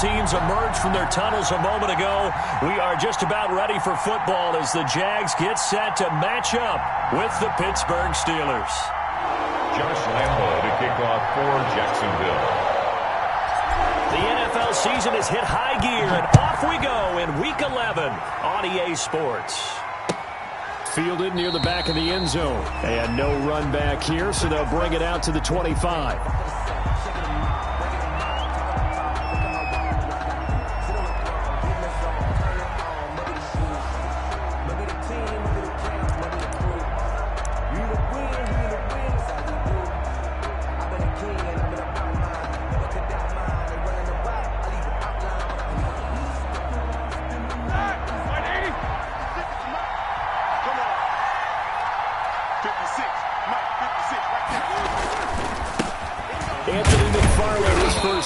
teams emerged from their tunnels a moment ago. We are just about ready for football as the Jags get set to match up with the Pittsburgh Steelers. Josh Lambo to kick off for Jacksonville. The NFL season has hit high gear, and off we go in Week 11 on EA Sports. Fielded near the back of the end zone. And no run back here, so they'll bring it out to the 25.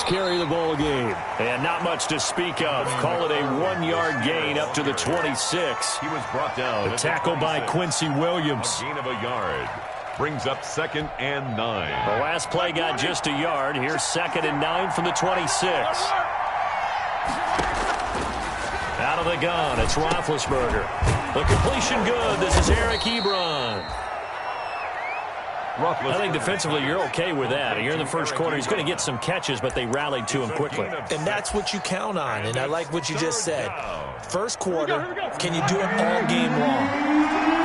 Carry the ball game. And not much to speak of. Call it a 1-yard gain up to the 26. He was brought down. The tackle by Quincy Williams. A gain of a yard. Brings up 2nd and 9. The last play got just a yard. Here's 2nd and 9 from the 26. Out of the gun, it's Roethlisberger. The completion good. This is Eric Ebron. I think defensively you're okay with that. You're in the first quarter. He's going to get some catches, but they rallied to him quickly. And that's what you count on, and I like what you just said. First quarter, can you do it all game long?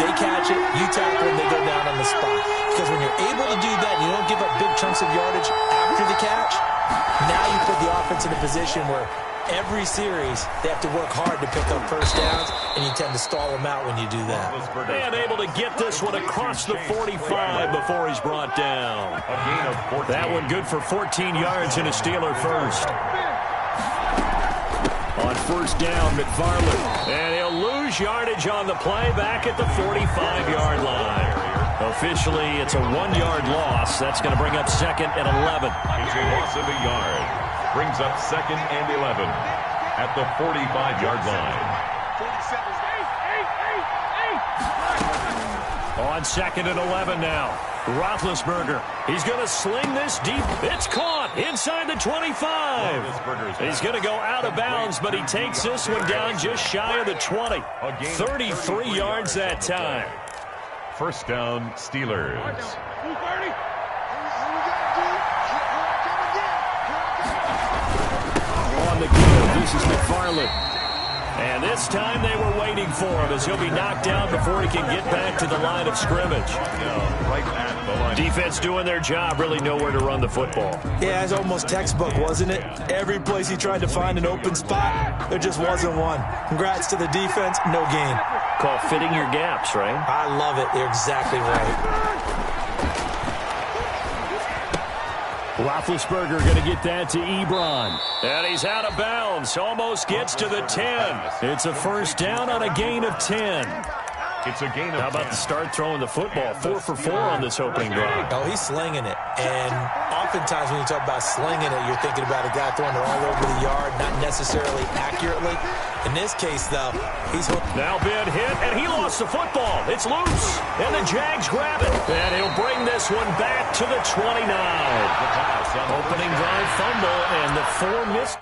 They catch it, you tackle them, they go down on the spot. Because when you're able to do that and you don't give up big chunks of yardage after the catch, now you put the offense in a position where every series they have to work hard to pick up first downs, and you tend to stall them out when you do that. And able to get this one across the 45 before he's brought down. That one good for 14 yards and a Steeler first. On first down, McFarland. And he'll lose yardage on the play back at the 45-yard line. Officially, it's a 1-yard loss. That's going to bring up 2nd and 11. He's a loss of a yard. Brings up 2nd and 11 at the 45-yard line. On 2nd and 11 now. Roethlisberger. He's going to sling this deep. It's caught inside the 25. He's going to go out of bounds, but he takes this one down just shy of the 20. 33 yards that time. First down, Steelers. On the give, this is McFarland. And this time they were waiting for him as he'll be knocked down before he can get back to the line of scrimmage. Right at the line. Defense doing their job, really nowhere to run the football. Yeah, it's almost textbook, wasn't it? Every place he tried to find an open spot, there just wasn't one. Congrats to the defense, no gain. Call fitting your gaps, right? I love it. You're exactly right. Roethlisberger going to get that to Ebron. And he's out of bounds. Almost gets to the 10. It's a first down on a gain of 10. It's a gain of 10. How about the start throwing the football? 4 for 4 on this opening drive. Oh, he's slinging it. And oftentimes when you talk about slinging it, you're thinking about a guy throwing it all over the yard, not necessarily accurately. In this case, though, he's hooked. Now been hit, and he lost the football. It's loose, and the Jags grab it. And he'll bring this one back to the 29. Opening drive fumble, and the 4 missed.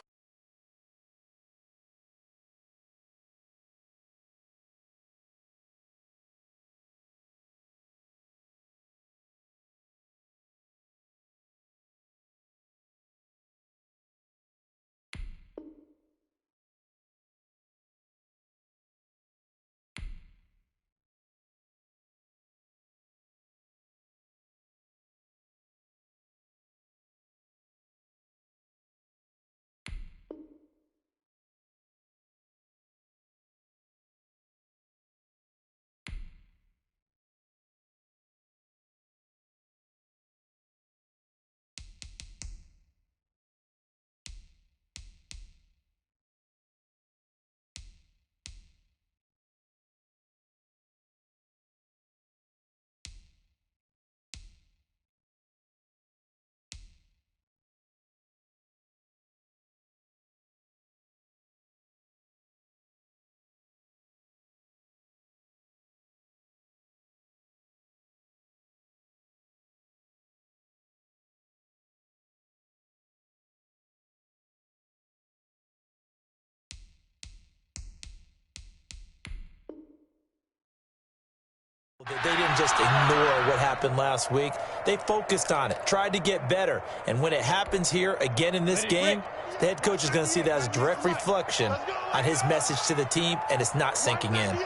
they didn't just ignore what happened last week. They focused on it, tried to get better. And when it happens here again in this game, the head coach is going to see that as a direct reflection on his message to the team, and it's not sinking in. And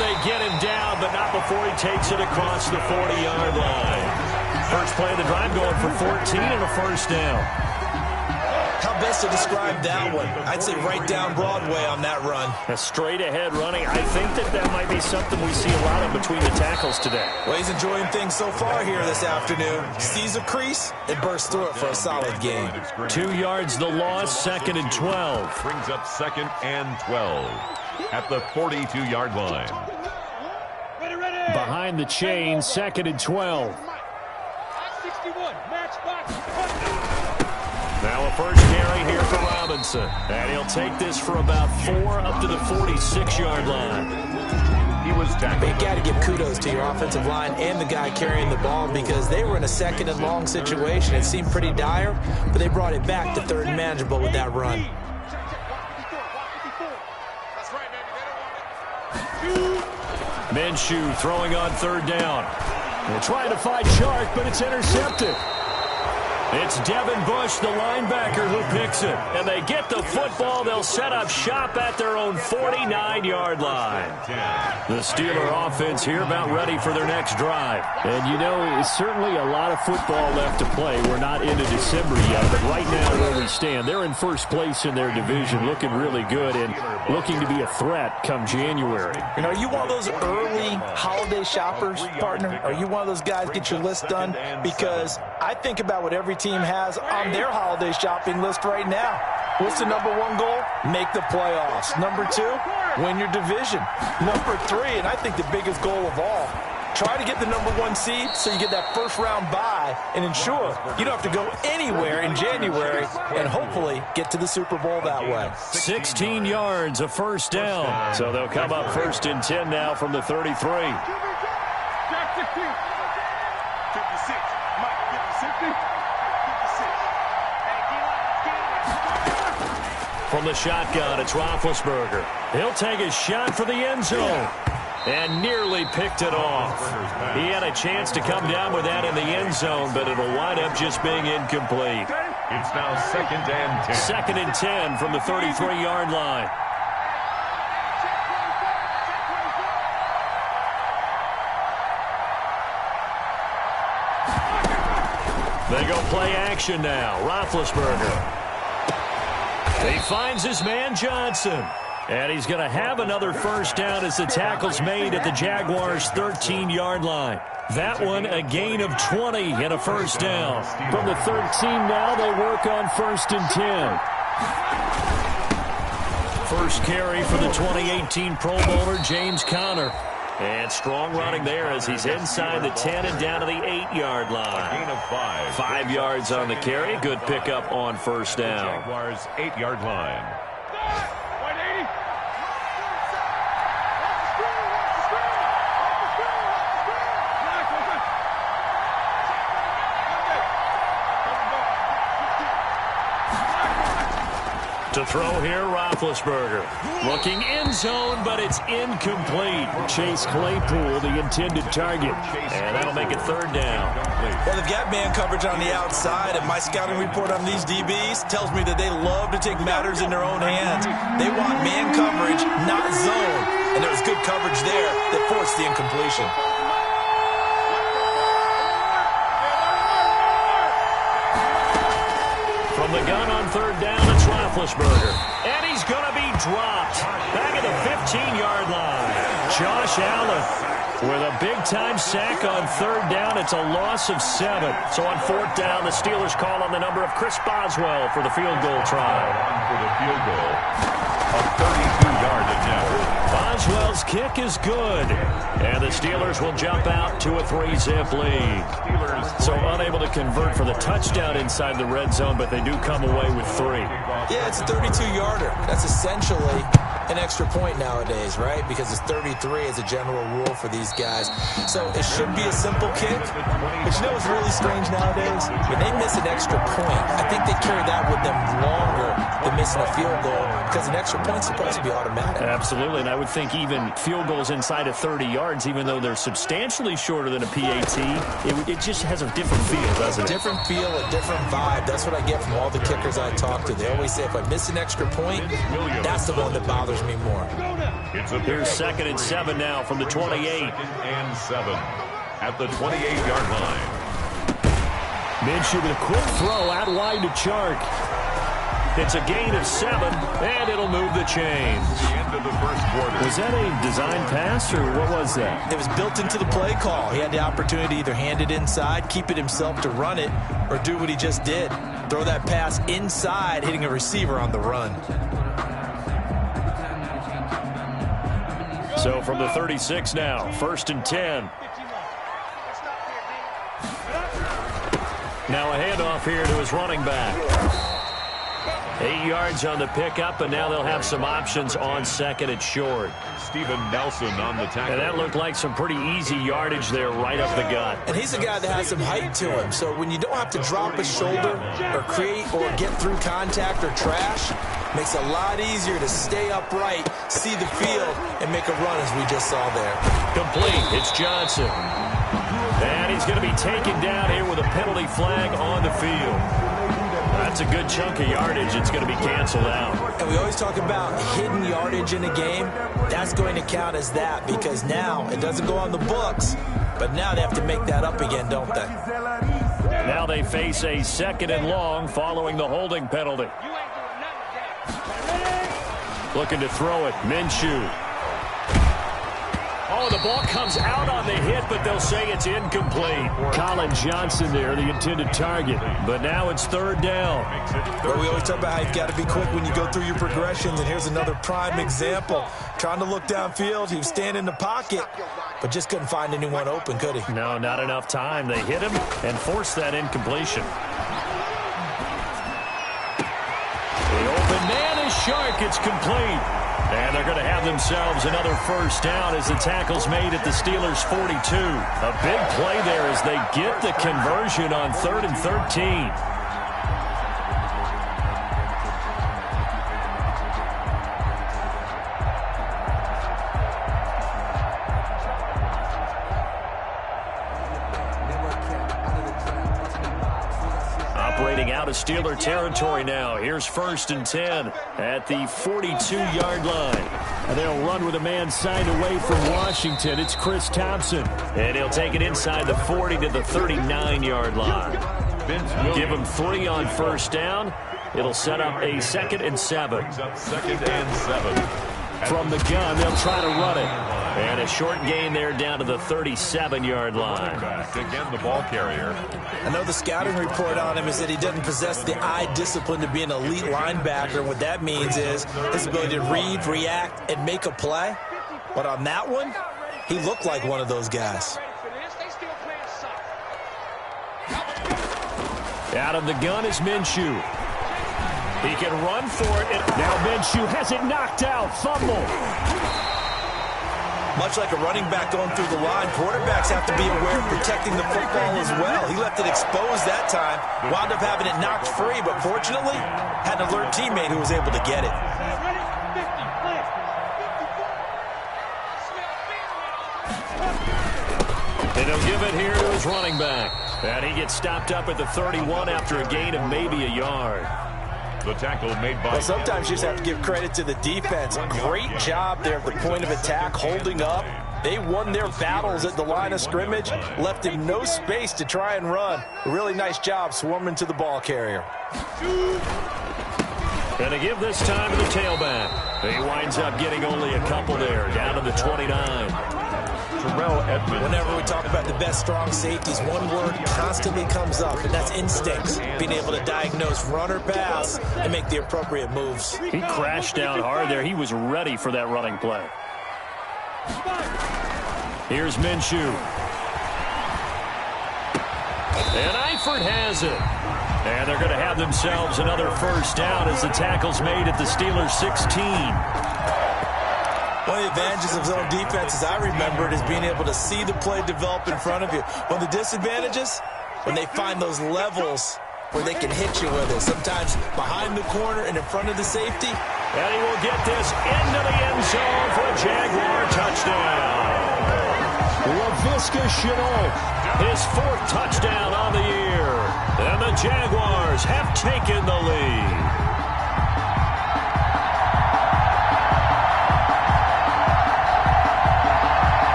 they get him down, but not before he takes it across the 40-yard line. First play of the drive going for 14 and a first down. How best to describe that one? I'd say right down Broadway on that run. A straight-ahead running. I think that might be something we see a lot of between the tackles today. Well, he's enjoying things so far here this afternoon. Sees a crease and bursts through it for a solid game. 2 yards the loss, second and 12. Brings up second and 12 at the 42-yard line. Behind the chain, second and 12. Now a first carry here for Robinson. And he'll take this for about 4 up to the 46-yard line. He was tackled. But you got to give kudos to your offensive line and the guy carrying the ball because they were in a second and long situation. It seemed pretty dire, but they brought it back to third and manageable with that run. Minshew throwing on third down. They're trying to find Chark, but it's intercepted. It's Devin Bush, the linebacker, who picks it. And they get the football. They'll set up shop at their own 49-yard line. The Steeler offense here about ready for their next drive. And, you know, it's certainly a lot of football left to play. We're not into December yet, but right now where we stand, they're in first place in their division, looking really good and looking to be a threat come January. You know, are you one of those early holiday shoppers, partner? Are you one of those guys get your list done? Because I think about what every team has on their holiday shopping list right now. What's the number one goal? Make the playoffs. Number 2, win your division. Number 3, and I think the biggest goal of all, try to get the number 1 seed so you get that first round bye and ensure you don't have to go anywhere in January and hopefully get to the Super Bowl that way. 16 yards, a first down. So they'll come up first and 10 now from the 33. From the shotgun, it's Roethlisberger. He'll take a shot for the end zone. And nearly picked it off. He had a chance to come down with that in the end zone, but it'll wind up just being incomplete. It's now second and 10. Second and 10 from the 33-yard line. They go play action now. Roethlisberger. He finds his man Johnson. And he's going to have another first down as the tackle's made at the Jaguars' 13-yard line. That one a gain of 20 and a first down. From the 13 now, they work on first and 10. First carry for the 2018 Pro Bowler, James Conner. And strong running there as he's inside the 10 and down to the 8-yard line. Gain of 5. 5 yards on the carry. Good pickup on first down. Jaguars 8-yard line. To throw here, Roethlisberger. Looking end zone, but it's incomplete. Chase Claypool, the intended target. And that'll make it third down. Well, they've got man coverage on the outside, and my scouting report on these DBs tells me that they love to take matters in their own hands. They want man coverage, not zone. And there was good coverage there that forced the incompletion. From the gun on third down, it's Roethlisberger. And he's going to be dropped. Back at the 15-yard line. Josh Allen with a big-time sack on third down. It's a loss of 7. So on fourth down, the Steelers call on the number of Chris Boswell for the field goal try. For the field goal, a 32-yard attempt. Boswell's kick is good. And the Steelers will jump out to a 3-zip lead. So unable to convert for the touchdown inside the red zone, but they do come away with 3. Yeah, it's a 32-yarder. That's essentially an extra point nowadays, right? Because it's 33 as a general rule for these guys. So it should be a simple kick. But you know what's really strange nowadays? When they miss an extra point, I think they carry that with them longer than missing a field goal because an extra point's supposed to be automatic. Absolutely, and I would think even field goals inside of 30 yards, even though they're substantially shorter than a PAT, it just has a different feel, doesn't it? Different feel, a different vibe. That's what I get from all the kickers I talk to. They always say if I miss an extra point, that's the one that bothers me more. Here's 2nd and 7 now from the 28. 2nd and 7 at the 28-yard line. Minshew with a quick throw out wide to Chark. It's a gain of 7, and it'll move the chains. The end of the first quarter. Was that a design pass, or what was that? It was built into the play call. He had the opportunity to either hand it inside, keep it himself to run it, or do what he just did. Throw that pass inside, hitting a receiver on the run. So from the 36 now, 1st and 10. Now a handoff here to his running back. 8 yards on the pickup, and now they'll have some options on 2nd and short. Steven Nelson on the tackle. And that looked like some pretty easy yardage there right up the gut. And he's a guy that has some height to him. So when you don't have to drop a shoulder or create or get through contact or trash, makes it a lot easier to stay upright, see the field, and make a run as we just saw there. Complete. It's Johnson. And he's going to be taken down here with a penalty flag on the field. That's a good chunk of yardage. It's going to be canceled out. And we always talk about hidden yardage in a game. That's going to count as that because now it doesn't go on the books, but now they have to make that up again, don't they? Now they face a 2nd and long following the holding penalty. Looking to throw it. Minshew. Oh, the ball comes out on the hit, but they'll say it's incomplete. Colin Johnson there, the intended target. But now it's 3rd down. But we always talk about how you've got to be quick when you go through your progressions, and here's another prime example. Trying to look downfield, he was standing in the pocket, but just couldn't find anyone open, could he? No, not enough time. They hit him and forced that incompletion. The open man is Chark. It's complete. And they're going to have themselves another 1st down as the tackle's made at the Steelers' 42. A big play there as they get the conversion on 3rd and 13. Operating out of Steeler territory now. Here's 1st and 10 at the 42-yard line. And they'll run with a man signed away from Washington. It's Chris Thompson. And he'll take it inside the 40 to the 39-yard line. Give him 3 on 1st down. It'll set up a 2nd and 7. 2nd and 7. From the gun, they'll try to run it. And a short gain there down to the 37-yard line. Again, the ball carrier. I know the scouting report on him is that he doesn't possess the eye discipline to be an elite linebacker. What that means is his ability to read, react, and make a play. But on that one, he looked like one of those guys. Out of the gun is Minshew. He can run for it. And now Minshew has it knocked out. Fumble. Much like a running back going through the line, quarterbacks have to be aware of protecting the football as well. He left it exposed that time, wound up having it knocked free, but fortunately had an alert teammate who was able to get it. And he'll give it here to his running back. And he gets stopped up at the 31 after a gain of maybe a yard. The tackle made by... Well, sometimes you just have to give credit to the defense. Great job there at the point of attack, holding up. They won their battles at the line of scrimmage, left him no space to try and run. A really nice job swarming to the ball carrier. And to give this time to the tailback. He winds up getting only a couple there, down to the 29. Terrell Edmonds. Whenever we talk about the best strong safeties, one word constantly comes up, and that's instincts. Being able to diagnose run or pass and make the appropriate moves. He crashed down hard there. He was ready for that running play. Here's Minshew. And Eifert has it. And they're going to have themselves another 1st down as the tackle's made at the Steelers' 16. One of the advantages of zone defense, as I remember it, is being able to see the play develop in front of you. One of the disadvantages, when they find those levels where they can hit you with it, sometimes behind the corner and in front of the safety. And he will get this into the end zone for a Jaguar touchdown. Laviska Shenault, his 4th touchdown on the year. And the Jaguars have taken the lead.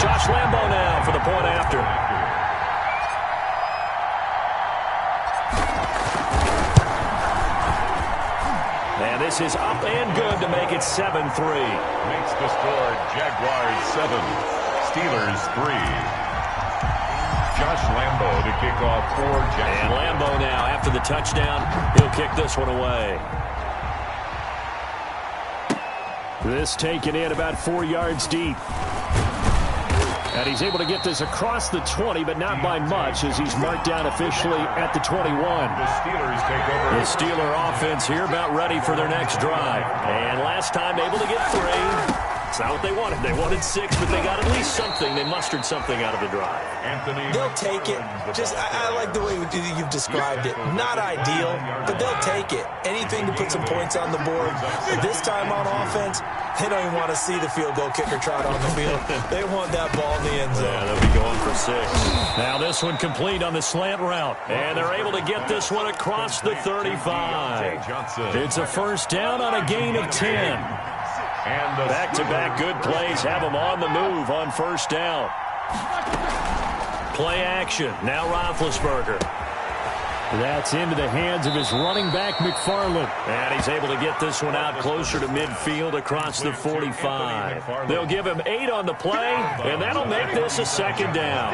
Josh Lambo now for the point after. And this is up and good to make it 7-3. Makes the score Jaguars 7, Steelers 3. Josh Lambo to kick off for Jacksonville. And Lambo now, after the touchdown, he'll kick this one away. This taken in about 4 yards deep. And he's able to get this across the 20, but not by much, as he's marked down officially at the 21. The Steelers take over. The Steeler offense here about ready for their next drive. And last time able to get 3. It's not what they wanted. They wanted 6, but they got at least something. They mustered something out of the drive. They'll take it. Just, I like the way you've described it. Not ideal, but they'll take it. Anything to put some points on the board. But this time on offense, they don't even want to see the field goal kicker trot on the field. They want that ball in the end zone. Yeah, they'll be going for 6. Now this one complete on the slant route. And they're able to get this one across the 35. It's a first down on a gain of 10. And back-to-back good plays have them on the move on first down. Play action. Now Roethlisberger. That's into the hands of his running back, McFarland. And he's able to get this one out closer to midfield across the 45. They'll give him 8 on the play, and that'll make this a second down.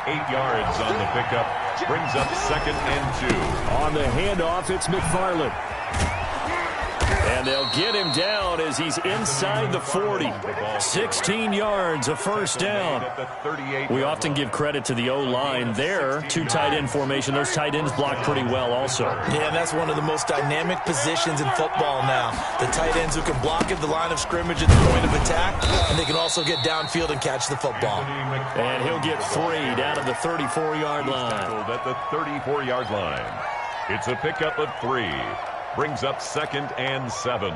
8 yards on the pickup. Brings up 2nd and 2. On the handoff, it's McFarland. And they'll get him down as he's inside the 40. 16 yards, a first down. We often give credit to the O-line there. 2 tight end formation. Those tight ends block pretty well also. Yeah, and that's one of the most dynamic positions in football now. The tight ends who can block at the line of scrimmage at the point of attack, and they can also get downfield and catch the football. And he'll get 3 down at the 34-yard line. At the 34-yard line. It's a pickup of 3. Brings up 2nd and 7.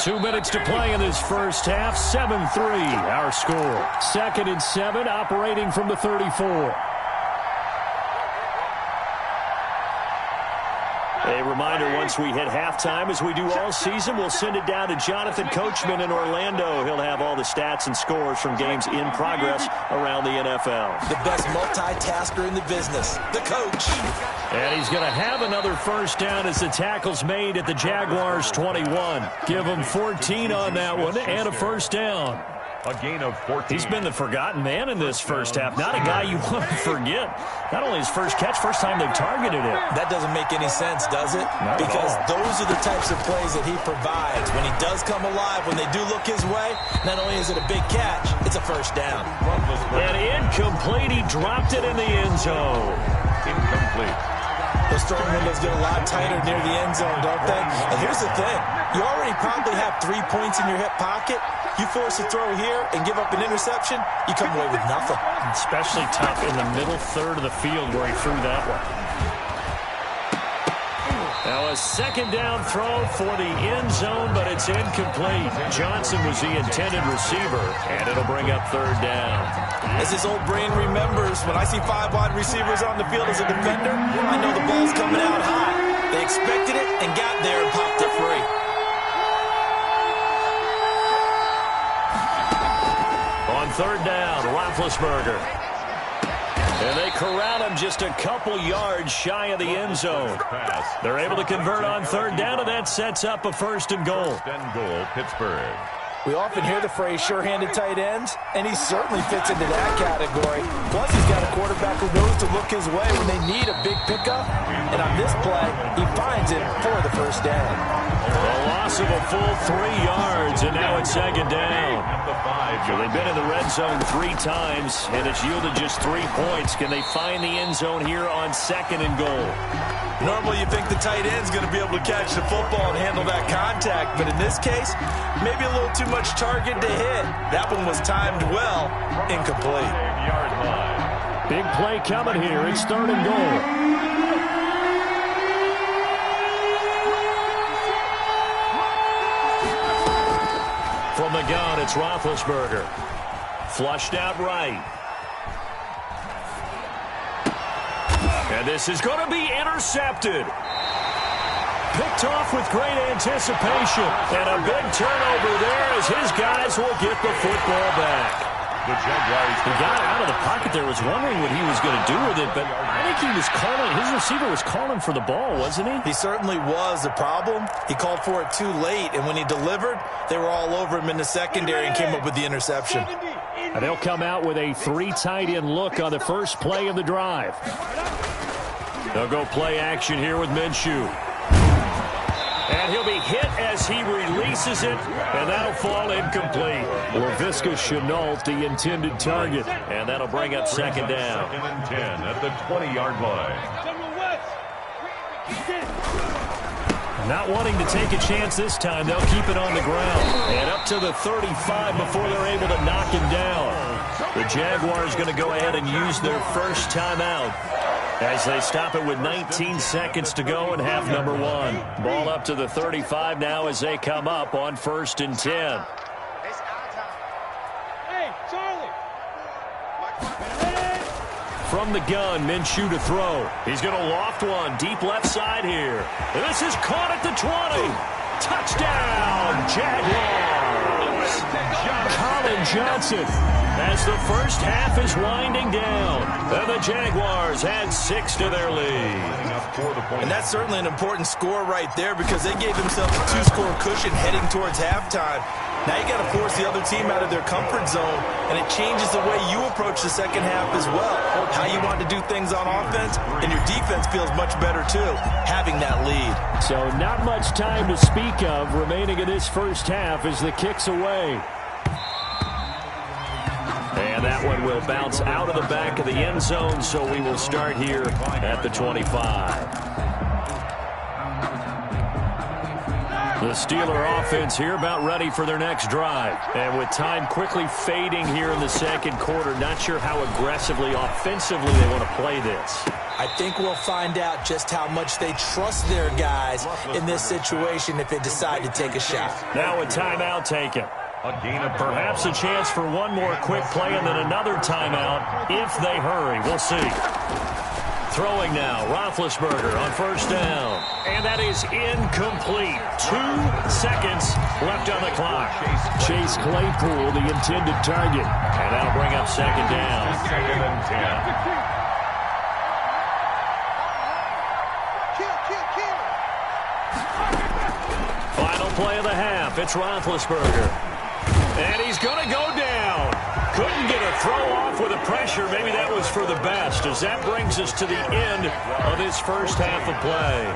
2 minutes to play in this first half. 7-3 our score. 2nd and 7 operating from the 34. A reminder, once we hit halftime, as we do all season, we'll send it down to Jonathan Coachman in Orlando. He'll have all the stats and scores from games in progress around the NFL. The best multitasker in the business, the coach. And he's going to have another first down as the tackle's made at the Jaguars' 21. Give him 14 on that one and a first down. A gain of 14. He's been the forgotten man in this first half. Not a guy you want to forget. Not only his first catch, first time they've targeted him. That doesn't make any sense, does it? Not because those are the types of plays that he provides. When he does come alive, when they do look his way, not only is it a big catch, it's a first down. And incomplete. He dropped it in the end zone. Incomplete. Those throwing windows get a lot tighter near the end zone, don't they? And here's the thing. You already probably have 3 points in your hip pocket. You force a throw here and give up an interception, you come away with nothing. Especially tough in the middle third of the field where he threw that one. Now a second down throw for the end zone, but it's incomplete. Johnson was the intended receiver, and it'll bring up 3rd down. As his old brain remembers, when I see 5 wide receivers on the field as a defender, I know the ball's coming out high. They expected it and got there and popped it free. On 3rd down, Roethlisberger. And they corral him just a couple yards shy of the end zone. They're able to convert on 3rd down, and that sets up a 1st and goal. 1st and goal, Pittsburgh. We often hear the phrase sure-handed tight ends, and he certainly fits into that category. Plus, he's got a quarterback who knows to look his way when they need a big pickup. And on this play, he finds it for the 1st down. A lot loss of a full 3 yards, and now it's second down. So they've been in the red zone 3 times, and it's yielded just 3 points. Can they find the end zone here on 2nd and goal? Normally you think the tight end's going to be able to catch the football and handle that contact, but in this case, maybe a little too much target to hit. That one was timed well, incomplete. Big play coming here. It's 3rd and goal. From the gun, it's Roethlisberger. Flushed out right. And this is going to be intercepted. Picked off with great anticipation. And a big turnover there as his guys will get the football back. The Jaguars. He got out of the pocket there, was wondering what he was going to do with it, but I think he was calling, his receiver was calling for the ball, wasn't he? He certainly was. The problem, he called for it too late, and when he delivered, they were all over him in the secondary and came up with the interception. And they'll come out with a 3 tight end look on the first play of the drive. They'll go play action here with Minshew. And he'll be hit as he releases it, and that'll fall incomplete. LaVisca Chenault, the intended target, and that'll bring up 2nd down. 2nd and 10 at the 20-yard line. Not wanting to take a chance this time, they'll keep it on the ground. And up to the 35 before they're able to knock him down. The Jaguars going to go ahead and use their first timeout as they stop it with 19 seconds to go in half number 1. Ball up to the 35 now as they come up on 1st and 10. Hey, Charlie. From the gun, Minshew to throw. He's going to loft one deep left side here. This is caught at the 20. Touchdown, Jaguars. Colin Johnson as the first half is winding down. And the Jaguars add 6 to their lead. And that's certainly an important score right there because they gave themselves a 2-score cushion heading towards halftime. Now you got to force the other team out of their comfort zone, and it changes the way you approach the second half as well. How you want to do things on offense, and your defense feels much better too, having that lead. So not much time to speak of remaining in this first half as the kick's away. And that one will bounce out of the back of the end zone, so we will start here at the 25. The Steeler offense here about ready for their next drive. And with time quickly fading here in the 2nd quarter, not sure how aggressively, offensively they want to play this. I think we'll find out just how much they trust their guys in this situation if they decide to take a shot. Now a timeout taken. Perhaps a chance for one more quick play and then another timeout if they hurry. We'll see. Throwing now, Roethlisberger on 1st down. And that is incomplete. 2 seconds left on the clock. Chase Claypool, the intended target. And that'll bring up 2nd down. 2nd and 10. Final play of the half. It's Roethlisberger. And he's going to go down. Couldn't get a throw off with the pressure. Maybe that was for the best, as that brings us to the end of this first half of play.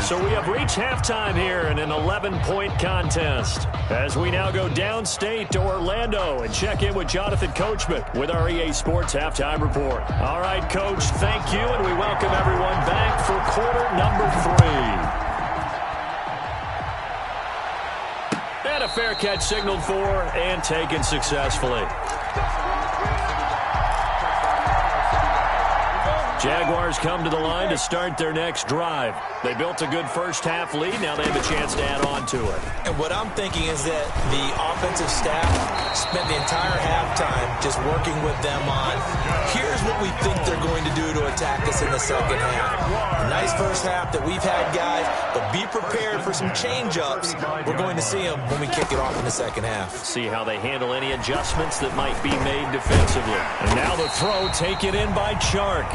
So we have reached halftime here in an 11-point contest as we now go downstate to Orlando and check in with Jonathan Coachman with our EA Sports Halftime Report. All right, Coach, thank you, and we welcome everyone back for quarter number 3. And a fair catch signaled for and taken successfully. Jaguars come to the line to start their next drive. They built a good first half lead. Now they have a chance to add on to it. And what I'm thinking is that the offensive staff spent the entire halftime just working with them on, here's what we think they're going to do to attack us in the second half. A nice first half that we've had, guys, but be prepared for some change-ups. We're going to see them when we kick it off in the second half. See how they handle any adjustments that might be made defensively. And now the throw taken in by Chark.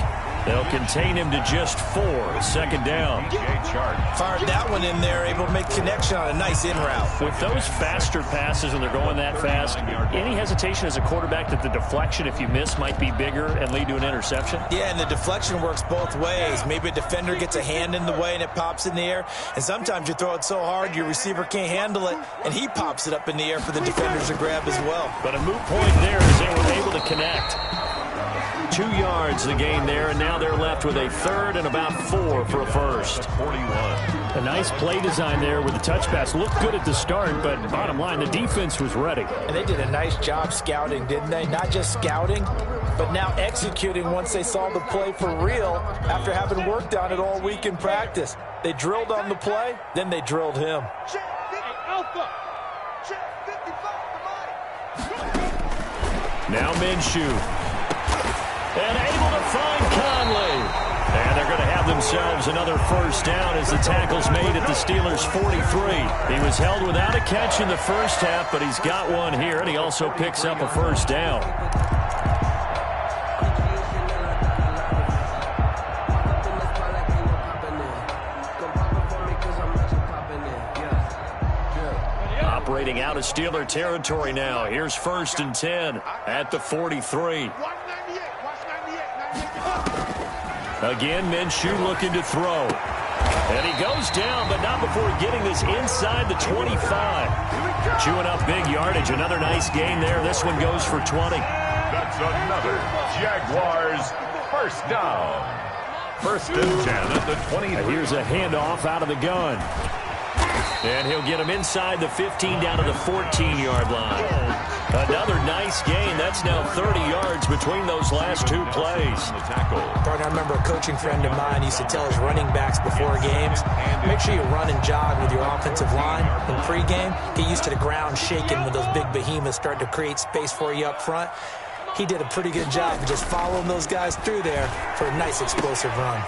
They'll contain him to just 4. Second down. Fired that one in there, able to make connection on a nice in route. With those faster passes and they're going that fast, any hesitation as a quarterback that the deflection, if you miss, might be bigger and lead to an interception? Yeah, and the deflection works both ways. Maybe a defender gets a hand in the way and it pops in the air. And sometimes you throw it so hard your receiver can't handle it, and he pops it up in the air for the defenders to grab as well. But a moot point there as they were able to connect. 2 yards the gain there, and now they're left with a third and about 4 for a first. 41. A nice play design there with the touch pass. Looked good at the start, but bottom line, the defense was ready. And they did a nice job scouting, didn't they? Not just scouting, but now executing once they saw the play for real after having worked on it all week in practice. They drilled on the play, then they drilled him. Now Minshew. And able to find Conley. And they're going to have themselves another first down as the tackle's made at the Steelers' 43. He was held without a catch in the first half, but he's got one here, and he also picks up a first down. Operating out of Steeler territory now. Here's 1st and 10 at the 43. Again, Minshew looking to throw. And he goes down, but not before getting this inside the 25. Chewing up big yardage. Another nice gain there. This one goes for 20. That's another Jaguars first down. 1st and 10 at the 20. And here's a handoff out of the gun. And he'll get him inside the 15 down to the 14-yard line. Another nice gain. That's now 30 yards between those last 2 plays. Partner, I remember a coaching friend of mine used to tell his running backs before games, make sure you run and jog with your offensive line in pregame. Get used to the ground shaking when those big behemoths start to create space for you up front. He did a pretty good job of just following those guys through there for a nice explosive run.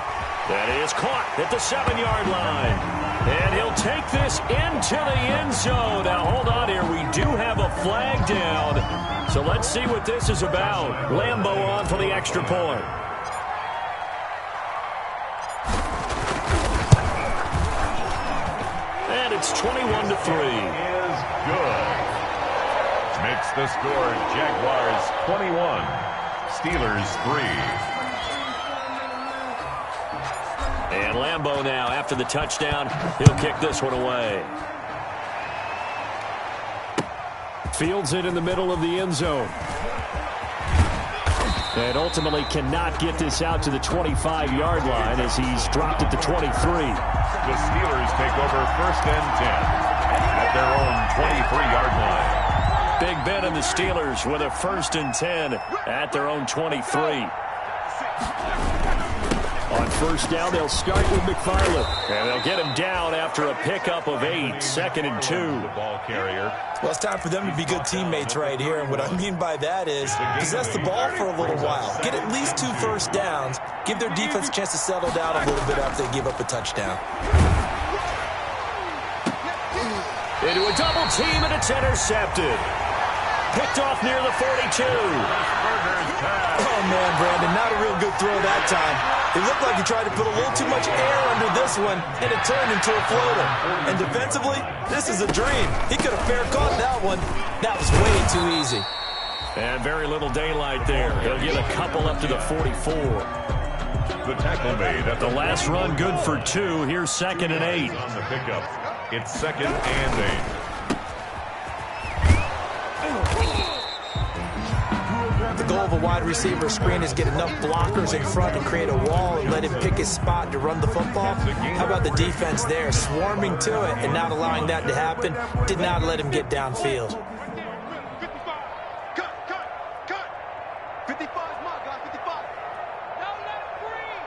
That is caught at the 7-yard line. And he'll take this into the end zone. Now, hold on here. We do have a flag down. So let's see what this is about. Lambo on for the extra point. And it's 21-3. Is good. Makes the score Jaguars 21, Steelers 3. And Lambo now, after the touchdown, he'll kick this one away. Fields it in the middle of the end zone. And ultimately cannot get this out to the 25-yard line as he's dropped at the 23. The Steelers take over 1st and 10 at their own 23-yard line. Big Ben and the Steelers with a 1st and 10 at their own 23. On 1st down, they'll start with McFarland. And they'll get him down after a pickup of 8, 2nd and 2. The ball carrier. Well, it's time for them to be good teammates right here. And what I mean by that is possess the ball for a little while. Get at least 2 first downs. Give their defense a chance to settle down a little bit after they give up a touchdown. Into a double team, and it's intercepted. Picked off near the 42. Oh, man, Brandon, not a real good throw that time. It looked like he tried to put a little too much air under this one, and it turned into a floater. And defensively, this is a dream. He could have fair caught that one. That was way too easy. And very little daylight there. He'll get a couple up to the 44. The tackle made at the last run good for 2. Here's 2nd and 8. On the pickup, it's 2nd and 8. The goal of a wide receiver screen is get enough blockers in front and create a wall and let him pick his spot to run the football. How about the defense there, swarming to it and not allowing that to happen? Did not let him get downfield. 55. Cut. 55 is my guy, 55. Don't let him breathe.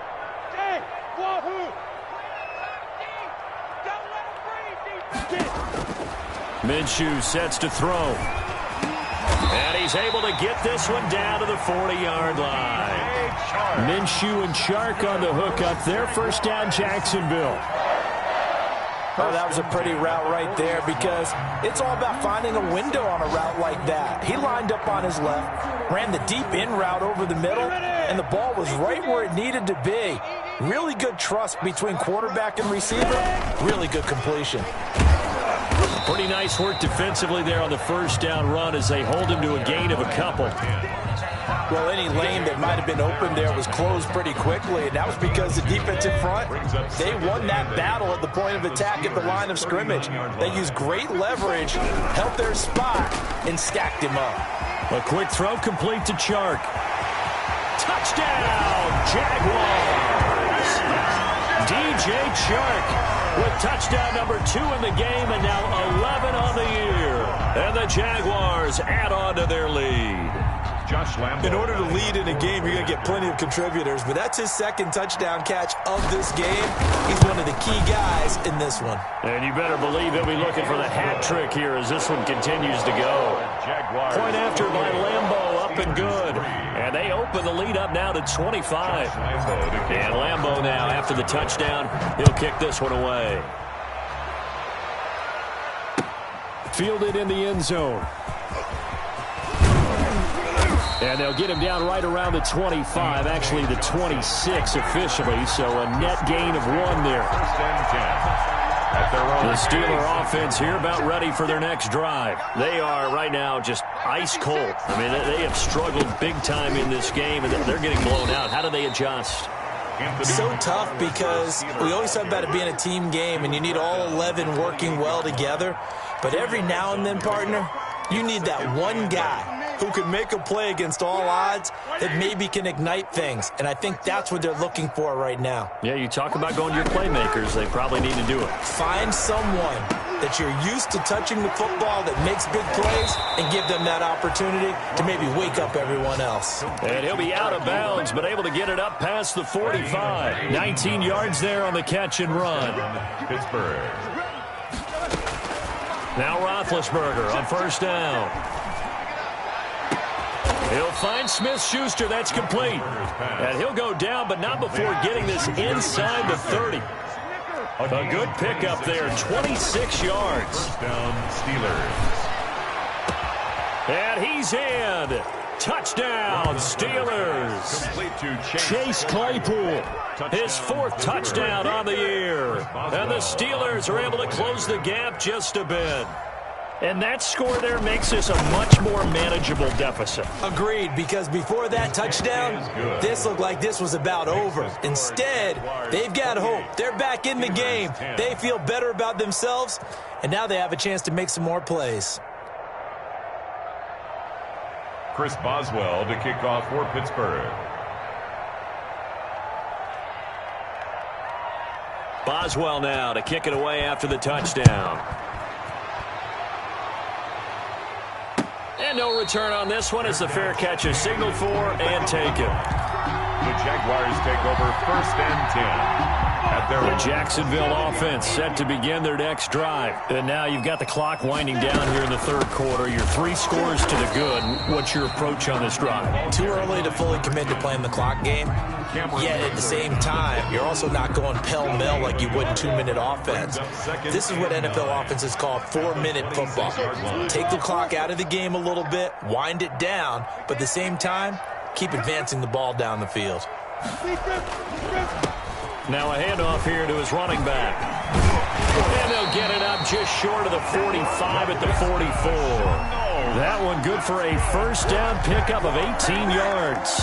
Hey, wahoo. Don't let him breathe, defense. Minshew sets to throw. And he's able to get this one down to the 40-yard line. Minshew and Chark on the hook up there. 1st down, Jacksonville. Oh, that was a pretty route right there because it's all about finding a window on a route like that. He lined up on his left, ran the deep in route over the middle, and the ball was right where it needed to be. Really good trust between quarterback and receiver. Really good completion. Pretty nice work defensively there on the first down run as they hold him to a gain of a couple. Well, any lane that might have been open there was closed pretty quickly, and that was because the defensive front, they won that battle at the point of attack at the line of scrimmage. They used great leverage, held their spot, and stacked him up. A quick throw complete to Chark. Touchdown, Jaguars! DJ Chark with touchdown number 2 in the game and now 11 on the year. And the Jaguars add on to their lead. Josh Lambo. In order to lead in a game, you're going to get plenty of contributors, but that's his second touchdown catch of this game. He's one of the key guys in this one. And you better believe he'll be looking for the hat trick here as this one continues to go. Point after by Lambo, up and good. And they open the lead up now to 25. And Lambo now, after the touchdown, he'll kick this one away. Fielded in the end zone. And they'll get him down right around the 25, actually the 26 officially, so a net gain of 1 there. The Steeler offense here about ready for their next drive. They are right now just ice cold. I mean, they have struggled big time in this game, and they're getting blown out. How do they adjust? So tough because we always talk about it being a team game, and you need all 11 working well together. But every now and then, partner, you need that one guy who can make a play against all odds that maybe can ignite things. And I think that's what they're looking for right now. Yeah, you talk about going to your playmakers. They probably need to do it. Find someone that you're used to touching the football that makes big plays and give them that opportunity to maybe wake up everyone else. And he'll be out of bounds, but able to get it up past the 45. 19 yards there on the catch and run. Pittsburgh. Now Roethlisberger on first down. He'll find Smith-Schuster. That's complete. And he'll go down, but not before getting this inside the 30. A good pickup there, 26 yards. First down, Steelers. And he's in. Touchdown, Steelers. Complete to Chase Claypool, his 4th touchdown on the year. And the Steelers are able to close the gap just a bit. And that score there makes this a much more manageable deficit. Agreed, because before that touchdown, this looked like this was about over. Instead, they've got hope. They're back in the game. They feel better about themselves, and now they have a chance to make some more plays. Chris Boswell to kick off for Pittsburgh. Boswell now to kick it away after the touchdown. And no return on this one as the fair catch is signaled for and taken. The Jaguars take over 1st and 10. The Jacksonville offense set to begin their next drive. And now you've got the clock winding down here in the 3rd quarter. You're 3 scores to the good. What's your approach on this drive? Too early to fully commit to playing the clock game. Yet at the same time, you're also not going pell-mell like you would in 2-minute offense. This is what NFL offenses call 4-minute football. Take the clock out of the game a little bit, wind it down, but at the same time, keep advancing the ball down the field. Now a handoff here to his running back. And they'll get it up just short of the 45 at the 44. That one good for a first down pickup of 18 yards.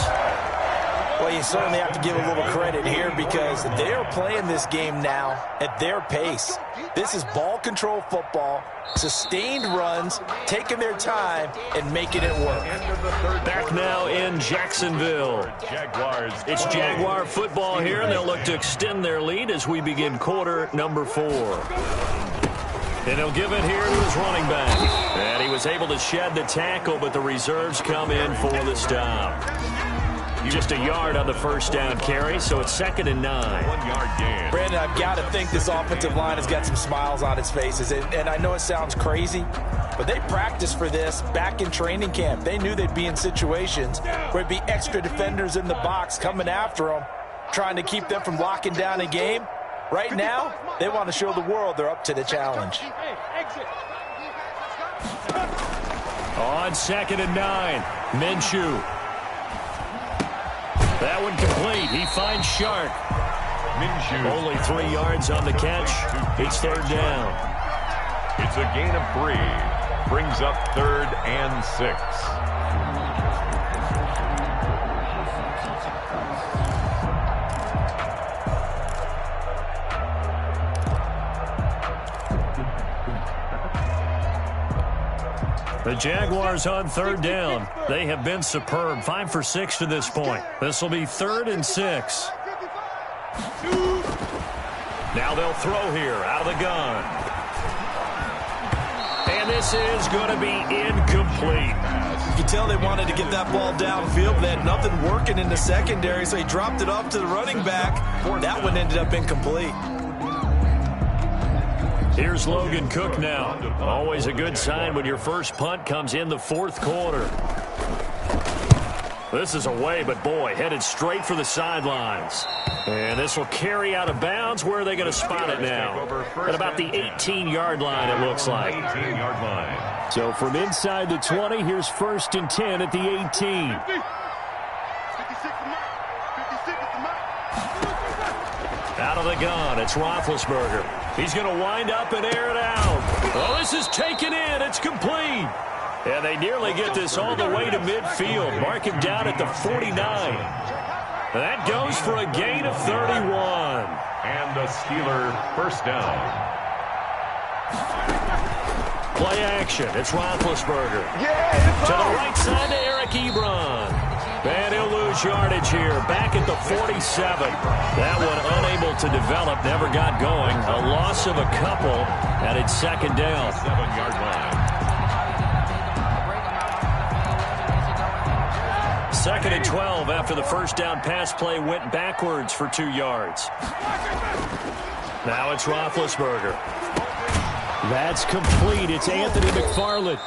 Well, you certainly have to give a little credit here because they are playing this game now at their pace. This is ball control football, sustained runs, taking their time, and making it work. Back now in Jacksonville. It's Jaguar football here, and they'll look to extend their lead as we begin quarter number 4. And he'll give it here to his running back. And he was able to shed the tackle, but the reserves come in for the stop. Just a yard on the first down carry, so it's 2nd and 9. 1 yard gain. Brandon, I've got to think this offensive line has got some smiles on its faces. And I know it sounds crazy, but they practiced for this back in training camp. They knew they'd be in situations where it'd be extra defenders in the box coming after them, trying to keep them from locking down a game. Right now, they want to show the world they're up to the challenge. On 2nd and 9, Minshew. That one complete. He finds Shark. Minshew. Only 3 yards on the catch. It's 3rd down. It's a gain of 3. Brings up 3rd and 6. The Jaguars on 3rd down. They have been superb. 5 for 6 to this point. This will be 3rd and 6. Now they'll throw here out of the gun. And this is going to be incomplete. You can tell they wanted to get that ball downfield, but they had nothing working in the secondary, so he dropped it off to the running back. That one ended up incomplete. Here's Logan Cook now. Always a good sign when your first punt comes in the 4th quarter. This is away, but boy, headed straight for the sidelines. And this will carry out of bounds. Where are they going to spot it now? At about the 18-yard line, it looks like. 18-yard line. So from inside the 20, here's 1st and 10 at the 18. Out of the gun, it's Roethlisberger. He's going to wind up and air it out. Oh, this is taken in. It's complete. And they nearly get this all the way to midfield. Mark him down at the 49. That goes for a gain of 31. And a Steeler first down. Play action. It's Roethlisberger. To the right side to Eric Ebron. And he'll lose yardage here. Back at the 47. That one unable to develop. Never got going. A loss of a couple. And it's 2nd down. 7-yard line. 2nd and 12 after the first down pass play went backwards for 2 yards. Now it's Roethlisberger. That's complete. It's Anthony McFarland.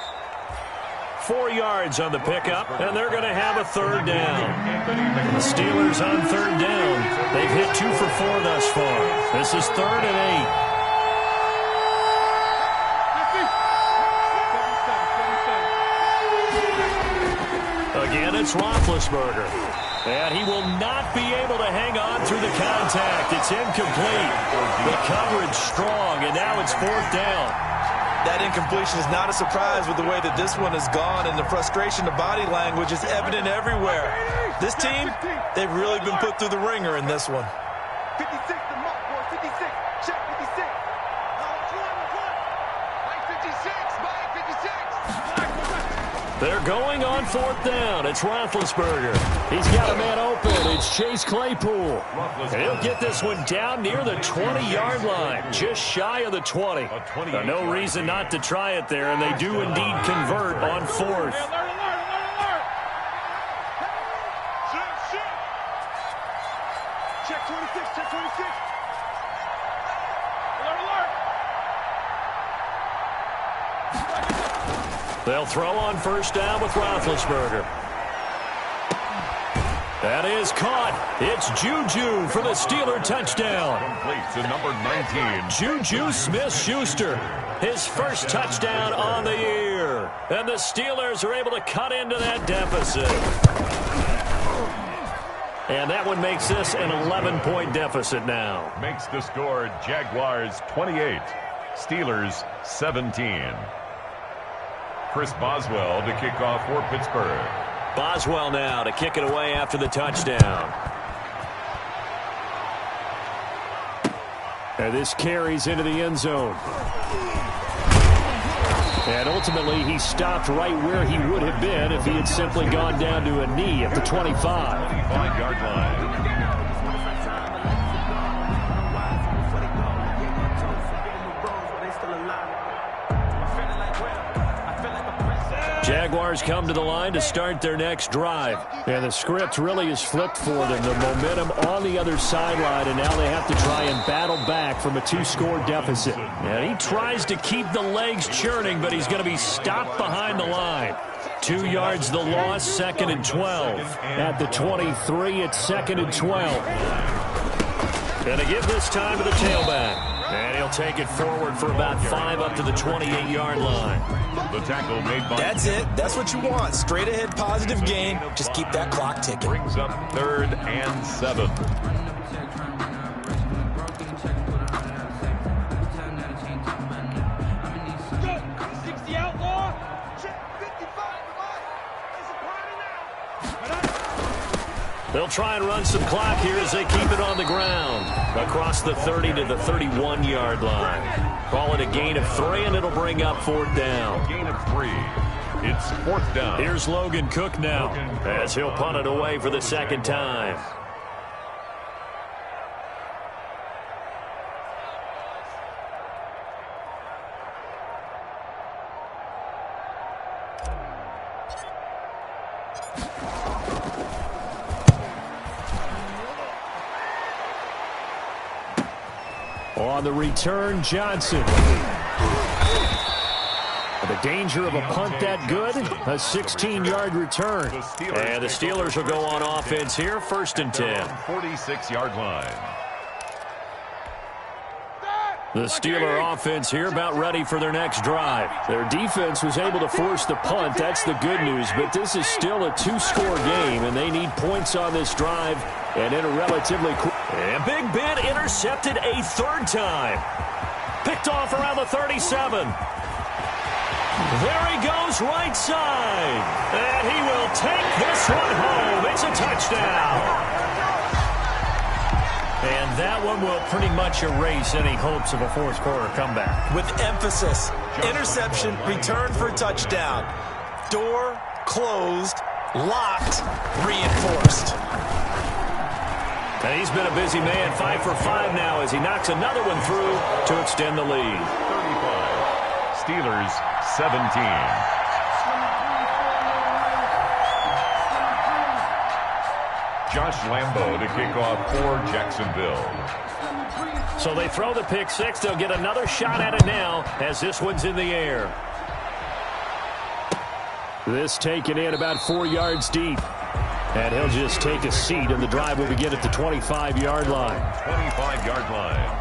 4 yards on the pickup, and they're going to have a 3rd down. The Steelers on 3rd down. They've hit 2 for 4 thus far. This is 3rd and 8. Again, it's Roethlisberger. And he will not be able to hang on through the contact. It's incomplete. The coverage strong, and now it's 4th down. That incompletion is not a surprise with the way that this one has gone, and the frustration of body language is evident everywhere. This team, they've really been put through the ringer in this one. 56 to mark, boy. 56. Check 56. Mike 56. Mike 56. They're going on 4th down. It's Roethlisberger. He's got a man open. It's Chase Claypool. And he'll get this one down near the 20-yard line, just shy of the 20. No reason not to try it there, and they do indeed convert on 4th. Check 26. Check 26. They'll throw on 1st down with Roethlisberger. That is caught. It's Juju for the Steeler touchdown. Complete to number 19. Juju Smith-Schuster, his first touchdown on the year. And the Steelers are able to cut into that deficit. And that one makes this an 11-point deficit now. Makes the score Jaguars 28, Steelers 17. Chris Boswell to kick off for Pittsburgh. Boswell now to kick it away after the touchdown. And this carries into the end zone. And ultimately, he stopped right where he would have been if he had simply gone down to a knee at the 25. 25-yard line. Jaguars come to the line to start their next drive. And the script really is flipped for them. The momentum on the other sideline, and now they have to try and battle back from a 2-score deficit. And he tries to keep the legs churning, but he's going to be stopped behind the line. 2 yards the loss, 2nd and 12. At the 23, it's 2nd and 12. Going to give this time to the tailback. And he'll take it forward for about 5 up to the 28-yard line. The tackle made by... That's it. That's what you want. Straight ahead, positive gain. Just keep that clock ticking. Brings up 3rd and 7. They'll try and run some clock here as they keep it on the ground. Across the 30 to the 31-yard line. Call it a gain of 3, and it'll bring up 4th down. Gain of 3. It's 4th down. Here's Logan Cook now as he'll punt it away for the 2nd time. On the return, Johnson. The danger of a punt that good, a 16-yard return. And the Steelers will go on offense here, 1st and 10. 46-yard line. The Steeler offense here about ready for their next drive. Their defense was able to force the punt. That's the good news. But this is still a 2-score game, and they need points on this drive. And in a relatively quick... And Big Ben intercepted a 3rd time. Picked off around the 37. There he goes right side. And he will take this one home. It's a touchdown. And that one will pretty much erase any hopes of a 4th-quarter comeback. With emphasis, interception, return for a touchdown. Door closed, locked, reinforced. And he's been a busy man, 5 for 5 now as he knocks another one through to extend the lead. 35. Steelers 17. Josh Lambo to kick off for Jacksonville. So they throw the pick 6. They'll get another shot at it now as this one's in the air. This taken in about 4 yards deep. And he'll just take a seat, and the drive will begin at the 25-yard line. 25-yard line.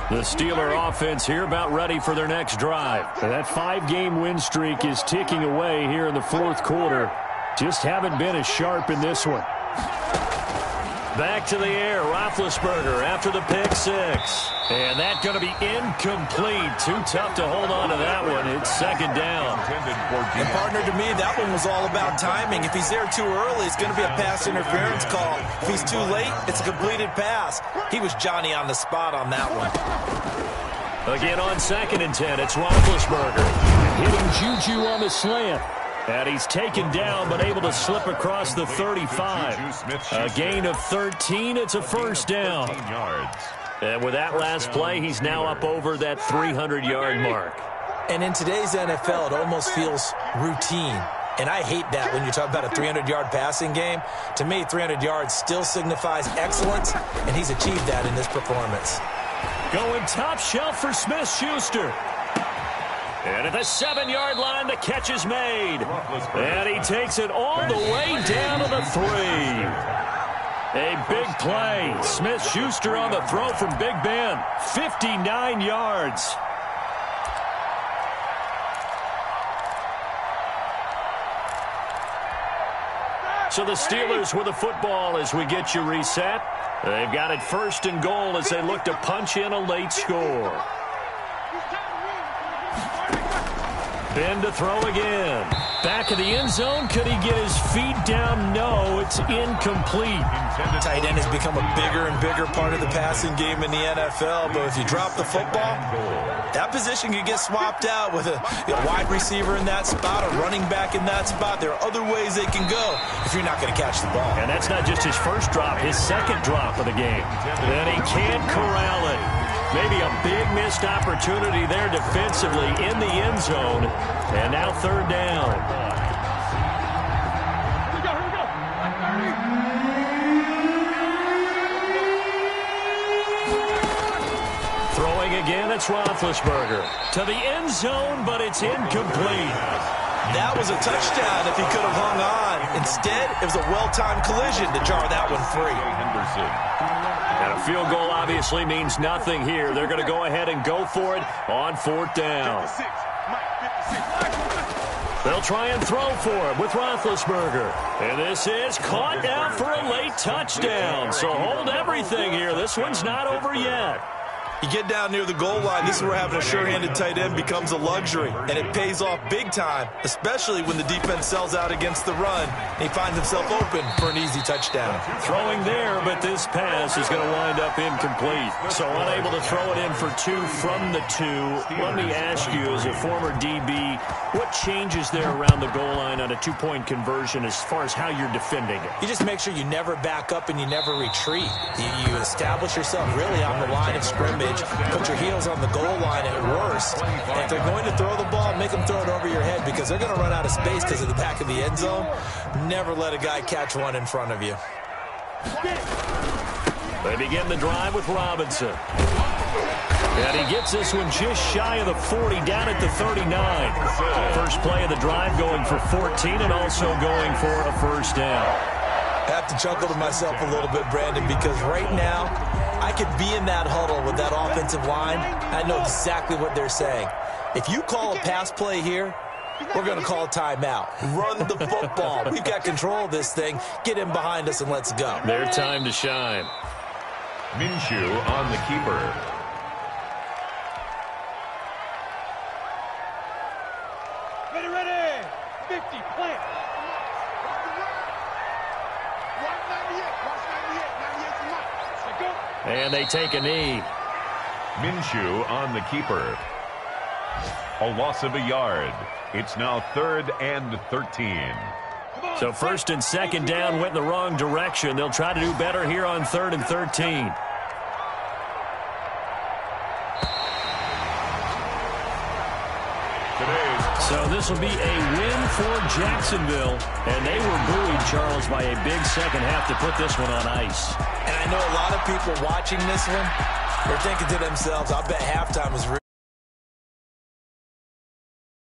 The Steeler offense here about ready for their next drive. And that 5-game win streak is ticking away here in the 4th quarter. Just haven't been as sharp in this one. Back to the air, Roethlisberger after the pick 6. And that's going to be incomplete. Too tough to hold on to that one. It's 2nd down. And partner, to me, that one was all about timing. If he's there too early, it's going to be a pass interference call. If he's too late, it's a completed pass. He was Johnny on the spot on that one. Again on 2nd and 10, it's Roethlisberger. Hitting Juju on the slant. And he's taken down, but able to slip across the 35. A gain of 13. It's a 1st down. And with that last play, he's now up over that 300-yard mark. And in today's NFL, it almost feels routine. And I hate that when you talk about a 300-yard passing game. To me, 300 yards still signifies excellence, and he's achieved that in this performance. Going top shelf for Smith-Schuster. And at the 7-yard line, the catch is made. And he takes it all the way down to the 3. A big play. Smith-Schuster on the throw from Big Ben. 59 yards. So the Steelers with the football as we get you reset. They've got it 1st and goal as they look to punch in a late score. Ben to throw again. Back of the end zone. Could he get his feet down? No, it's incomplete. Tight end has become a bigger and bigger part of the passing game in the NFL, but if you drop the football, that position could get swapped out with a wide receiver in that spot, a running back in that spot. There are other ways they can go if you're not going to catch the ball. And that's not just his first drop, his 2nd drop of the game. Then he can't corral it. Maybe a big missed opportunity there defensively in the end zone. And now 3rd down. Throwing again, it's Roethlisberger. To the end zone, but it's incomplete. That was a touchdown if he could have hung on. Instead, it was a well-timed collision to jar that one free. Henderson. And a field goal obviously means nothing here. They're going to go ahead and go for it on 4th down. They'll try and throw for it with Roethlisberger. And this is caught down for a late touchdown. So hold everything here. This one's not over yet. You get down near the goal line, this is where having a sure-handed tight end becomes a luxury, and it pays off big time, especially when the defense sells out against the run, and he finds himself open for an easy touchdown. Throwing there, but this pass is going to wind up incomplete. So unable to throw it in for 2 from the 2. Let me ask you, as a former DB, what changes there around the goal line on a 2-point conversion as far as how you're defending it? You just make sure you never back up and you never retreat. You establish yourself really on the line of scrimmage. Put your heels on the goal line at worst. And if they're going to throw the ball, make them throw it over your head because they're going to run out of space because of the back of the end zone. Never let a guy catch one in front of you. They begin the drive with Robinson. And he gets this one just shy of the 40, down at the 39. First play of the drive going for 14 and also going for a first down. I have to chuckle to myself a little bit, Brandon, because right now I could be in that huddle with that offensive line. I know exactly what they're saying. If you call a pass play here, we're going to call a timeout. Run the football. We've got control of this thing. Get in behind us and let's go. Their time to shine. Minshew on the keeper. Ready. 50, plant. And they take a knee. Minshew on the keeper. A loss of a yard. It's now 3rd and 13. So 1st and 2nd down went in the wrong direction. They'll try to do better here on 3rd and 13. So this will be a win for Jacksonville. And they were buoyed, Charles, by a big second half to put this one on ice. And I know a lot of people watching this one, they're thinking to themselves, I bet halftime was